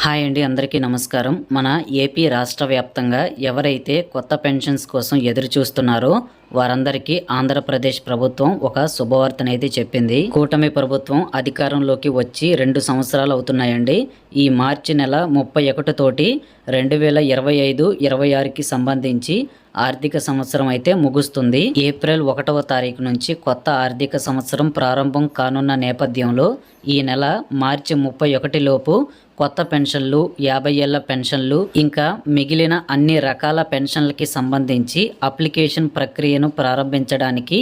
Hi అండి, అందరికీ నమస్కారం. మన ఏపీ రాష్ట్ర వ్యాప్తంగా ఎవరైతే కొత్త పెన్షన్స్ కోసం ఎదురు చూస్తున్నారో వారందరికీ ఆంధ్రప్రదేశ్ ప్రభుత్వం ఒక శుభవార్తనైతే చెప్పింది. కూటమి ప్రభుత్వం అధికారంలోకి వచ్చి 2 సంవత్సరాలు అవుతున్నాయండి. ఈ మార్చి నెల 31 తోటి 2025-26కి సంబంధించి ఆర్థిక సంవత్సరం అయితే ముగుస్తుంది. ఏప్రిల్ 1వ తారీఖు నుంచి కొత్త ఆర్థిక సంవత్సరం ప్రారంభం కానున్న నేపథ్యంలో ఈ నెల మార్చి 31 లోపు కొత్త పెన్షన్లు, 50 ఏళ్ల పెన్షన్లు, ఇంకా మిగిలిన అన్ని రకాల పెన్షన్లకి సంబంధించి అప్లికేషన్ ప్రక్రియను ప్రారంభించడానికి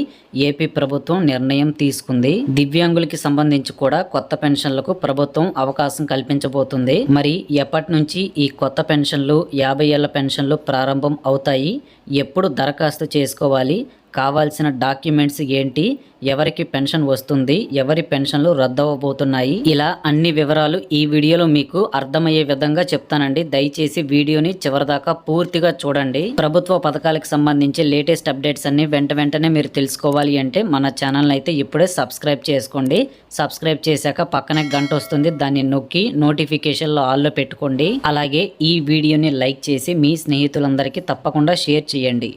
ఏపీ ప్రభుత్వం నిర్ణయం తీసుకుంది. దివ్యాంగులకి సంబంధించి కూడా కొత్త పెన్షన్లకు ప్రభుత్వం అవకాశం కల్పించబోతుంది. మరి ఎప్పటి నుంచి ఈ కొత్త పెన్షన్లు, 50 ఏళ్ల పెన్షన్లు ప్రారంభం అవుతాయి, ఎప్పుడు దరఖాస్తు చేసుకోవాలి, కావాల్సిన డాక్యుమెంట్స్ ఏంటి, ఎవరికి పెన్షన్ వస్తుంది, ఎవరి పెన్షన్లు రద్దవబోతున్నాయి, ఇలా అన్ని వివరాలు ఈ వీడియోలో మీకు అర్థమయ్యే విధంగా చెప్తానండి. దయచేసి వీడియోని చివరిదాకా పూర్తిగా చూడండి. ప్రభుత్వ పథకాలకు సంబంధించి లేటెస్ట్ అప్డేట్స్ అన్ని వెంటనే మీరు తెలుసుకోవాలి అంటే మన ఛానల్ అయితే ఇప్పుడే సబ్స్క్రైబ్ చేసుకోండి. సబ్స్క్రైబ్ చేశాక పక్కనే గంట వస్తుంది, దాన్ని నొక్కి నోటిఫికేషన్లో ఆల్లో పెట్టుకోండి. అలాగే ఈ వీడియోని లైక్ చేసి మీ స్నేహితులందరికీ తప్పకుండా షేర్ చేయండి.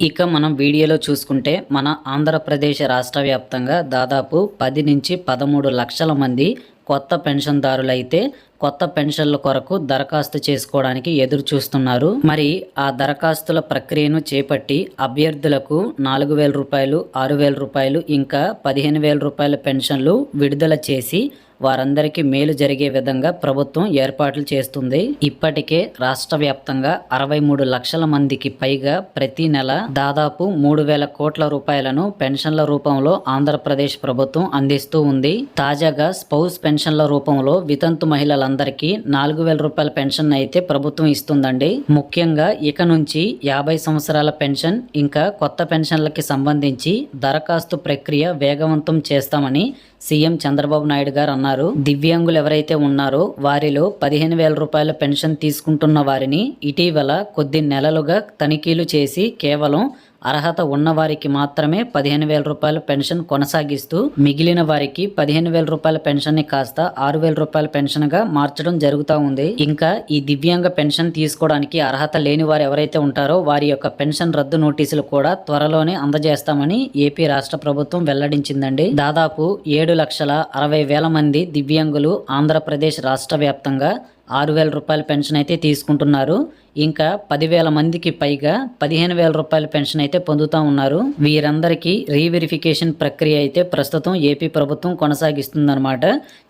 ఇక మనం వీడియోలో చూసుకుంటే మన ఆంధ్రప్రదేశ్ రాష్ట్ర వ్యాప్తంగా దాదాపు 10 నుంచి 13 లక్షల మంది కొత్త పెన్షన్దారులైతే కొత్త పెన్షన్ల కొరకు దరఖాస్తు చేసుకోవడానికి ఎదురు చూస్తున్నారు. మరి ఆ దరఖాస్తుల ప్రక్రియను చేపట్టి అభ్యర్థులకు 4,000 రూపాయలు, 6,000 రూపాయలు, ఇంకా 15,000 రూపాయల పెన్షన్లు విడుదల చేసి వారందరికీ మేలు జరిగే విధంగా ప్రభుత్వం ఏర్పాట్లు చేస్తుంది. ఇప్పటికే రాష్ట్ర వ్యాప్తంగా 63 లక్షల మందికి పైగా ప్రతి నెల దాదాపు 3,000 కోట్ల రూపాయలను పెన్షన్ల రూపంలో ఆంధ్రప్రదేశ్ ప్రభుత్వం అందిస్తూ ఉంది. తాజాగా స్పౌస్ పెన్షన్ల రూపంలో వితంతు మహిళలందరికీ 4,000 రూపాయల పెన్షన్ అయితే ప్రభుత్వం ఇస్తుందండి. ముఖ్యంగా ఇక నుంచి 50 సంవత్సరాల పెన్షన్, ఇంకా కొత్త పెన్షన్లకి సంబంధించి దరఖాస్తు ప్రక్రియ వేగవంతం చేస్తామని సీఎం చంద్రబాబు నాయుడు గారు అన్నారు. దివ్యాంగులు ఎవరైతే ఉన్నారో వారిలో 15,000 రూపాయల పెన్షన్ తీసుకుంటున్న వారిని ఇటీవల కొద్ది నెలలుగా తనిఖీలు చేసి కేవలం అర్హత ఉన్న వారికి మాత్రమే 15,000 రూపాయల పెన్షన్ కొనసాగిస్తూ మిగిలిన వారికి 15,000 రూపాయల పెన్షన్ ని కాస్త 6,000 రూపాయల పెన్షన్ గా మార్చడం జరుగుతూ ఉంది. ఇంకా ఈ దివ్యాంగ పెన్షన్ తీసుకోవడానికి అర్హత లేని వారు ఎవరైతే ఉంటారో వారి యొక్క పెన్షన్ రద్దు నోటీసులు కూడా త్వరలోనే అందజేస్తామని ఏపీ రాష్ట్ర ప్రభుత్వం వెల్లడించిందండి. దాదాపు 7,60,000 మంది దివ్యాంగులు ఆంధ్రప్రదేశ్ రాష్ట్ర వ్యాప్తంగా 6,000 రూపాయల పెన్షన్ అయితే తీసుకుంటున్నారు. ఇంకా 10,000 మందికి పైగా 15,000 రూపాయల పెన్షన్ అయితే పొందుతూ ఉన్నారు. వీరందరికీ రీవెరిఫికేషన్ ప్రక్రియ అయితే ప్రస్తుతం ఏపీ ప్రభుత్వం కొనసాగిస్తుందన్నమాట.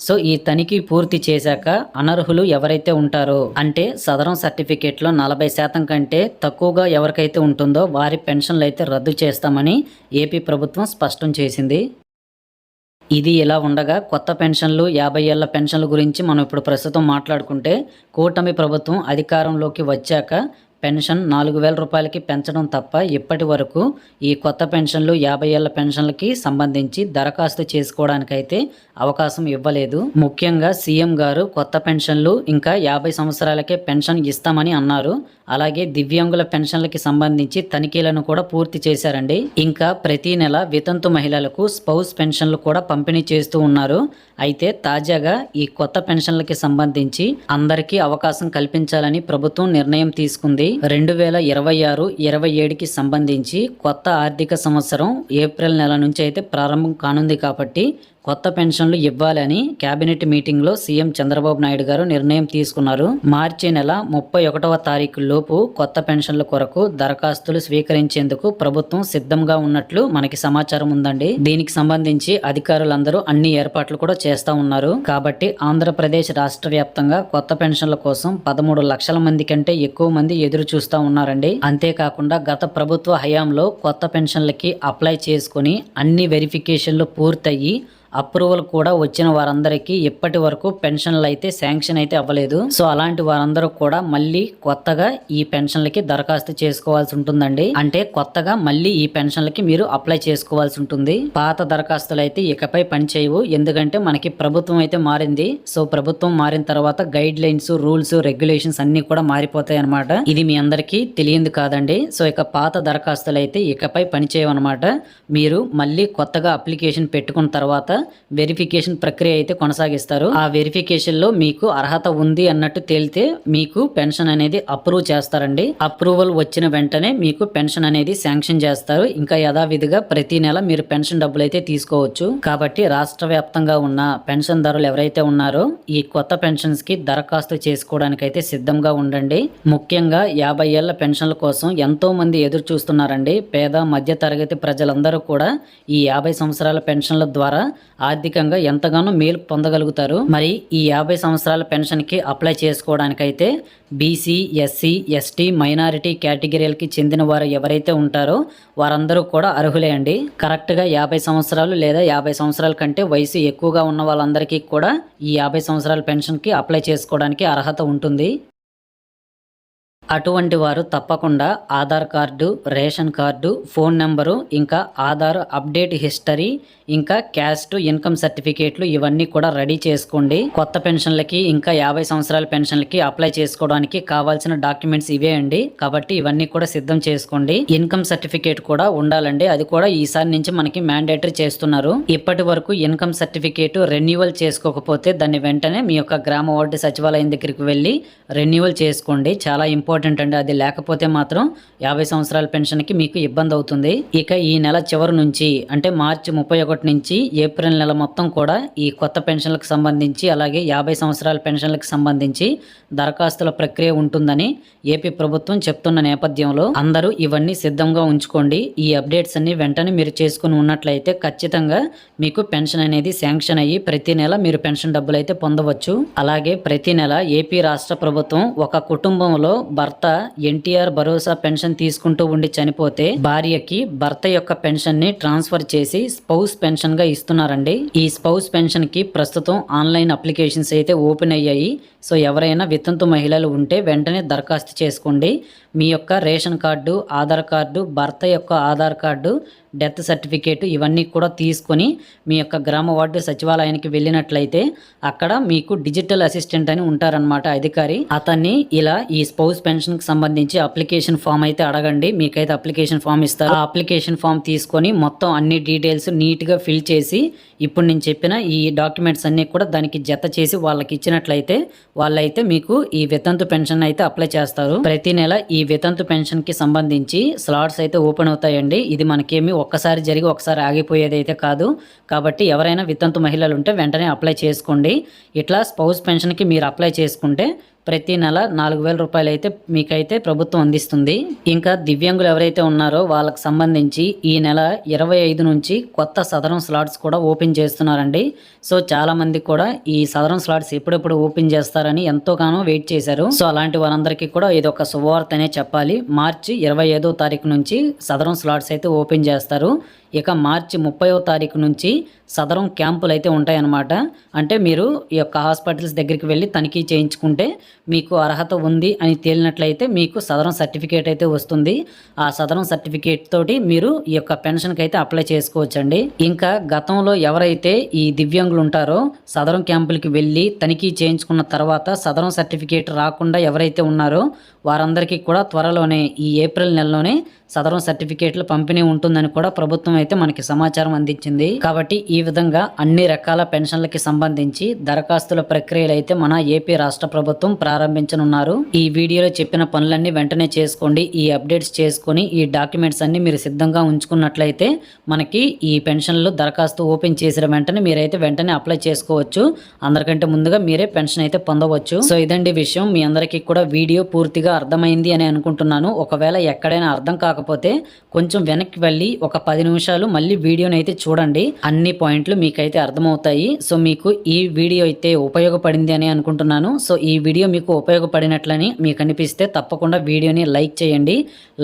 సో ఈ తనిఖీ పూర్తి చేశాక అనర్హులు ఎవరైతే ఉంటారో, అంటే సదరం సర్టిఫికేట్లో 40% కంటే తక్కువగా ఎవరికైతే ఉంటుందో వారి పెన్షన్లు అయితే రద్దు చేస్తామని ఏపీ ప్రభుత్వం స్పష్టం చేసింది. ఇది ఇలా ఉండగా కొత్త పెన్షన్లు, 50 ఏళ్ల పెన్షన్ల గురించి మనం ఇప్పుడు ప్రస్తుతం మాట్లాడుకుంటే కూటమి ప్రభుత్వం అధికారంలోకి వచ్చాక పెన్షన్ 4,000 రూపాయలకి పెంచడం తప్ప ఇప్పటి వరకు ఈ కొత్త పెన్షన్లు, 50 ఏళ్ల పెన్షన్లకి సంబంధించి దరఖాస్తు చేసుకోవడానికైతే అవకాశం ఇవ్వలేదు. ముఖ్యంగా సీఎం గారు కొత్త పెన్షన్లు, ఇంకా 50 సంవత్సరాలకే పెన్షన్ ఇస్తామని అన్నారు. అలాగే దివ్యాంగుల పెన్షన్లకి సంబంధించి తనిఖీలను కూడా పూర్తి చేశారండి. ఇంకా ప్రతి నెల వితంతు మహిళలకు స్పౌస్ పెన్షన్లు కూడా పంపిణీ చేస్తూ ఉన్నారు. అయితే తాజాగా ఈ కొత్త పెన్షన్లకి సంబంధించి అందరికీ అవకాశం కల్పించాలని ప్రభుత్వం నిర్ణయం తీసుకుంది. 2026-27కి సంబంధించి కొత్త ఆర్థిక సంవత్సరం ఏప్రిల్ నెల నుంచి అయితే ప్రారంభం కానుంది కాబట్టి కొత్త పెన్షన్లు ఇవ్వాలని కేబినెట్ మీటింగ్ లో సీఎం చంద్రబాబు నాయుడు గారు నిర్ణయం తీసుకున్నారు. మార్చి నెల 31వ తారీఖు లోపు కొత్త పెన్షన్ల కొరకు దరఖాస్తులు స్వీకరించేందుకు ప్రభుత్వం సిద్ధంగా ఉన్నట్లు మనకి సమాచారం ఉందండి. దీనికి సంబంధించి అధికారులందరూ అన్ని ఏర్పాట్లు కూడా చేస్తా ఉన్నారు. కాబట్టి ఆంధ్రప్రదేశ్ రాష్ట్ర వ్యాప్తంగా కొత్త పెన్షన్ల కోసం 13 లక్షల మంది కంటే ఎక్కువ మంది ఎదురు చూస్తా ఉన్నారండి. అంతేకాకుండా గత ప్రభుత్వ హయాంలో కొత్త పెన్షన్లకి అప్లై చేసుకుని అన్ని వెరిఫికేషన్లు పూర్తయ్యి అప్రూవల్ కూడా వచ్చిన వారందరికీ ఇప్పటి వరకు పెన్షన్లు అయితే శాంక్షన్ అయితే అవ్వలేదు. సో అలాంటి వారందరూ కూడా మళ్ళీ కొత్తగా ఈ పెన్షన్లకి దరఖాస్తు చేసుకోవాల్సి ఉంటుందండి. అంటే కొత్తగా మళ్ళీ ఈ పెన్షన్లకి మీరు అప్లై చేసుకోవాల్సి ఉంటుంది. పాత దరఖాస్తులు అయితే ఇకపై పనిచేయవు, ఎందుకంటే మనకి ప్రభుత్వం అయితే మారింది. సో ప్రభుత్వం మారిన తర్వాత గైడ్ లైన్స్, రూల్స్, రెగ్యులేషన్స్ అన్ని కూడా మారిపోతాయి అనమాట. ఇది మీ అందరికీ తెలియంది కాదండి. సో ఇక పాత దరఖాస్తులు అయితే ఇకపై పనిచేయవు అనమాట. మీరు మళ్ళీ కొత్తగా అప్లికేషన్ పెట్టుకున్న తర్వాత వెరిఫికేషన్ ప్రక్రియ అయితే కొనసాగిస్తారు. ఆ వెరిఫికేషన్ లో మీకు అర్హత ఉంది అన్నట్టు తేలితే మీకు పెన్షన్ అనేది అప్రూవ్ చేస్తారండి. అప్రూవల్ వచ్చిన వెంటనే మీకు పెన్షన్ అనేది శాంక్షన్ చేస్తారు. ఇంకా యథావిధిగా ప్రతి నెల మీరు పెన్షన్ డబ్బులు అయితే తీసుకోవచ్చు. కాబట్టి రాష్ట్ర వ్యాప్తంగా ఉన్న పెన్షన్ దారులు ఎవరైతే ఉన్నారో ఈ కొత్త పెన్షన్స్ కి దరఖాస్తు చేసుకోవడానికి అయితే సిద్ధంగా ఉండండి. ముఖ్యంగా 50 ఏళ్ల పెన్షన్ల కోసం ఎంతో మంది ఎదురు చూస్తున్నారండి. పేద మధ్య తరగతి ప్రజలందరూ కూడా ఈ 50 సంవత్సరాల పెన్షన్ల ద్వారా ఆర్థికంగా ఎంతగానో మేలు పొందగలుగుతారు. మరి ఈ 50 సంవత్సరాల పెన్షన్ కి అప్లై చేసుకోవడానికైతే బీసీ, ఎస్సీ, ఎస్టీ, మైనారిటీ కేటగిరీలకి చెందిన వారు ఎవరైతే ఉంటారో వారందరూ కూడా అర్హులే అండి. కరెక్ట్గా 50 సంవత్సరాలు లేదా 50 సంవత్సరాల కంటే వయసు ఎక్కువగా ఉన్న వాళ్ళందరికీ కూడా ఈ 50 సంవత్సరాల పెన్షన్కి అప్లై చేసుకోవడానికి అర్హత ఉంటుంది. అటువంటి వారు తప్పకుండా Aadhaar card, ration card, phone number, ఇంకా ఆధార్ అప్డేట్ హిస్టరీ, ఇంకా క్యాస్ట్ ఇన్కమ్ సర్టిఫికేట్లు ఇవన్నీ కూడా రెడీ చేసుకోండి. కొత్త పెన్షన్లకి ఇంకా 50 సంవత్సరాల పెన్షన్లకి అప్లై చేసుకోవడానికి కావాల్సిన డాక్యుమెంట్స్ ఇవే అండి. కాబట్టి ఇవన్నీ కూడా సిద్ధం చేసుకోండి. ఇన్కమ్ సర్టిఫికేట్ కూడా ఉండాలండి. అది కూడా ఈసారి నుంచి మనకి మ్యాండేటరీ చేస్తున్నారు. ఇప్పటి వరకు ఇన్కమ్ సర్టిఫికేట్ రెన్యువల్ చేసుకోకపోతే దాన్ని వెంటనే మీ యొక్క గ్రామ వార్డు సచివాలయం దగ్గరికి వెళ్ళి రెన్యువల్ చేసుకోండి. చాలా ఇంపార్టెంట్ అండి. అది లేకపోతే మాత్రం 50 సంవత్సరాల పెన్షన్కి మీకు ఇబ్బంది అవుతుంది. ఇక ఈ నెల చివరి నుంచి అంటే మార్చి 31 నుంచి ఏప్రిల్ నెల మొత్తం కూడా ఈ కొత్త పెన్షన్లకు సంబంధించి అలాగే 50 సంవత్సరాల పెన్షన్లకు సంబంధించి దరఖాస్తుల ప్రక్రియ ఉంటుందని ఏపీ ప్రభుత్వం చెప్తున్న నేపథ్యంలో అందరూ ఇవన్నీ సిద్ధంగా ఉంచుకోండి. ఈ అప్డేట్స్ అన్ని వెంటనే మీరు చేసుకుని ఉన్నట్లయితే ఖచ్చితంగా మీకు పెన్షన్ అనేది శాంక్షన్ అయ్యి ప్రతి నెల మీరు పెన్షన్ డబ్బులు అయితే పొందవచ్చు. అలాగే ప్రతి నెల ఏపీ రాష్ట్ర ప్రభుత్వం ఒక కుటుంబంలో భర్త ఎన్టీఆర్ భరోసా పెన్షన్ తీసుకుంటూ ఉండి చనిపోతే భార్యకి భర్త యొక్క పెన్షన్ ని ట్రాన్స్ఫర్ చేసి స్పౌస్ పెన్షన్ గా ఇస్తున్నారండి. ఈ స్పౌస్ పెన్షన్ కి ప్రస్తుతం ఆన్లైన్ అప్లికేషన్స్ అయితే ఓపెన్ అయ్యాయి. సో ఎవరైనా వితంతు మహిళలు ఉంటే వెంటనే దరఖాస్తు చేసుకోండి. మీ యొక్క రేషన్ కార్డు, ఆధార్ కార్డు, భర్త యొక్క ఆధార్ కార్డు, డెత్ సర్టిఫికేట్ ఇవన్నీ కూడా తీసుకొని మీ యొక్క గ్రామ వార్డు సచివాలయానికి వెళ్ళినట్లయితే అక్కడ మీకు డిజిటల్ అసిస్టెంట్ అని ఉంటారనమాట అధికారి. అతన్ని ఇలా ఈ స్పౌస్ పెన్షన్కి సంబంధించి అప్లికేషన్ ఫామ్ అయితే అడగండి. మీకైతే అప్లికేషన్ ఫామ్ ఇస్తారు. ఆ అప్లికేషన్ ఫామ్ తీసుకొని మొత్తం అన్ని డీటెయిల్స్ నీట్గా ఫిల్ చేసి ఇప్పుడు నేను చెప్పిన ఈ డాక్యుమెంట్స్ అన్నీ కూడా దానికి జత చేసి వాళ్ళకి ఇచ్చినట్లయితే వాళ్ళైతే మీకు ఈ వితంతు పెన్షన్ అయితే అప్లై చేస్తారు. ప్రతి నెల ఈ వితంతు పెన్షన్ కి సంబంధించి స్లాట్స్ అయితే ఓపెన్ అవుతాయండి. ఇది మనకేమి ఒక్కసారి జరిగి ఒకసారి ఆగిపోయేది అయితే కాదు. కాబట్టి ఎవరైనా వితంతు మహిళలు ఉంటే వెంటనే అప్లై చేసుకోండి. ఇట్లా స్పౌస్ పెన్షన్కి మీరు అప్లై చేసుకుంటే ప్రతి నెల 4,000 రూపాయలు అయితే మీకైతే ప్రభుత్వం అందిస్తుంది. ఇంకా దివ్యాంగులు ఎవరైతే ఉన్నారో వాళ్ళకి సంబంధించి ఈ నెల 25 నుంచి కొత్త సదరం స్లాట్స్ కూడా ఓపెన్ చేస్తున్నారండి. సో చాలా మంది కూడా ఈ సదరం స్లాట్స్ ఎప్పుడెప్పుడు ఓపెన్ చేస్తారని ఎంతోగానో వెయిట్ చేశారు. సో అలాంటి వారందరికీ కూడా ఇది ఒక శుభవార్త అనే చెప్పాలి. మార్చి 25వ తారీఖు నుంచి సదరం స్లాట్స్ అయితే ఓపెన్ చేస్తారు. ఇక మార్చి 30వ తారీఖు నుంచి సదరం క్యాంపులు అయితే ఉంటాయన్నమాట. అంటే మీరు ఈ యొక్క హాస్పిటల్స్ దగ్గరికి వెళ్ళి తనిఖీ చేయించుకుంటే మీకు అర్హత ఉంది అని తేలినట్లయితే మీకు సదరం సర్టిఫికేట్ అయితే వస్తుంది. ఆ సదరం సర్టిఫికేట్ తోటి మీరు ఈ యొక్క పెన్షన్కి అయితే అప్లై చేసుకోవచ్చండి. ఇంకా గతంలో ఎవరైతే ఈ దివ్యాంగులు ఉంటారో సదరం క్యాంపులకి వెళ్ళి తనిఖీ చేయించుకున్న తర్వాత సదరం సర్టిఫికేట్ రాకుండా ఎవరైతే ఉన్నారో వారందరికీ కూడా త్వరలోనే ఈ ఏప్రిల్ నెలలోనే సదరం సర్టిఫికేట్లు పంపిణీ ఉంటుందని కూడా ప్రభుత్వం అయితే మనకి సమాచారం అందించింది. కాబట్టి ఈ విధంగా అన్ని రకాల పెన్షన్లకి సంబంధించి దరఖాస్తుల ప్రక్రియలు అయితే మన ఏపీ రాష్ట్ర ప్రభుత్వం ప్రారంభించనున్నారు. ఈ వీడియోలో చెప్పిన పనులన్నీ వెంటనే చేసుకోండి. ఈ అప్డేట్స్ చేసుకొని ఈ డాక్యుమెంట్స్ అన్ని మీరు సిద్ధంగా ఉంచుకున్నట్లయితే మనకి ఈ పెన్షన్లు దరఖాస్తు ఓపెన్ చేసిన వెంటనే మీరైతే వెంటనే అప్లై చేసుకోవచ్చు. అందరికంటే ముందుగా మీరే పెన్షన్ అయితే పొందవచ్చు. సో ఇదండి విషయం. మీ అందరికీ కూడా వీడియో పూర్తిగా అర్థమైంది అని అనుకుంటున్నాను. ఒకవేళ ఎక్కడైనా అర్థం కాకపోతే కొంచెం వెనక్కి వెళ్ళి ఒక 10 నిమిషాలు మళ్ళీ వీడియోని అయితే చూడండి. అన్ని పాయింట్లు మీకైతే అర్థమవుతాయి. సో మీకు ఈ వీడియో అయితే ఉపయోగపడింది అని అనుకుంటున్నాను. సో ఈ వీడియో మీకు ఉపయోగపడినట్లని మీకు అనిపిస్తే తప్పకుండా వీడియోని లైక్ చేయండి.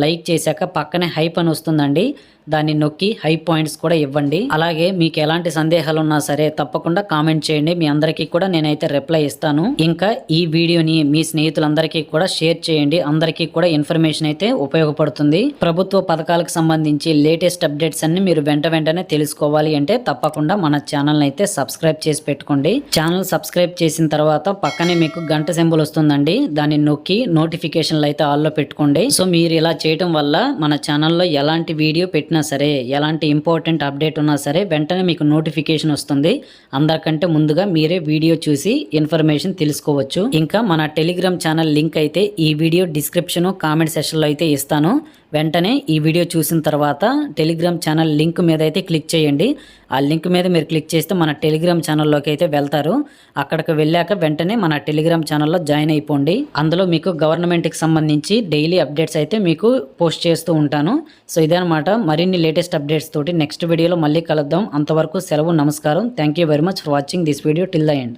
లైక్ చేశాక పక్కనే హైప్ అని వస్తుందండి, దాన్ని నొక్కి హై పాయింట్స్ కూడా ఇవ్వండి. అలాగే మీకు ఎలాంటి సందేహాలు ఉన్నా సరే తప్పకుండా కామెంట్ చేయండి. మీ అందరికీ కూడా నేనైతే రిప్లై ఇస్తాను. ఇంకా ఈ వీడియోని మీ స్నేహితులందరికీ కూడా షేర్ చేయండి. అందరికీ కూడా ఇన్ఫర్మేషన్ అయితే ఉపయోగపడుతుంది. ప్రభుత్వ పథకాలకు సంబంధించి లేటెస్ట్ అప్డేట్స్ అన్ని మీరు వెంటనే తెలుసుకోవాలి అంటే తప్పకుండా మన ఛానల్ అయితే సబ్స్క్రైబ్ చేసి పెట్టుకోండి. ఛానల్ సబ్స్క్రైబ్ చేసిన తర్వాత పక్కనే మీకు గంట సింబల్ వస్తుందండి, దాన్ని నొక్కి నోటిఫికేషన్లు అయితే ఆల్లో పెట్టుకోండి. సో మీరు ఇలా చేయడం వల్ల మన ఛానల్లో ఎలాంటి వీడియో పెట్టిన పెట్టినా సరే, ఎలాంటి ఇంపార్టెంట్ అప్డేట్ ఉన్నా సరే వెంటనే మీకు నోటిఫికేషన్ వస్తుంది. అందరికంటే ముందుగా మీరే వీడియో చూసి ఇన్ఫర్మేషన్ తెలుసుకోవచ్చు. ఇంకా మన టెలిగ్రామ్ ఛానల్ లింక్ అయితే ఈ వీడియో డిస్క్రిప్షన్ కామెంట్ సెక్షన్లో అయితే ఇస్తాను. వెంటనే ఈ వీడియో చూసిన తర్వాత టెలిగ్రామ్ ఛానల్ లింక్ మీద అయితే క్లిక్ చేయండి. ఆ లింక్ మీద మీరు క్లిక్ చేస్తే మన టెలిగ్రామ్ ఛానల్లోకి అయితే వెళ్తారు. అక్కడికి వెళ్ళాక వెంటనే మన టెలిగ్రామ్ ఛానల్లో జాయిన్ అయిపోండి. అందులో మీకు గవర్నమెంట్కి సంబంధించి డైలీ అప్డేట్స్ అయితే మీకు పోస్ట్ చేస్తూ ఉంటాను. సో ఇదనమాట, మరిన్ని లేటెస్ట్ అప్డేట్స్ తోటి నెక్స్ట్ వీడియోలో మళ్ళీ కలుద్దాం. అంతవరకు సెలవు, నమస్కారం. Thank you very much for watching this video till the end.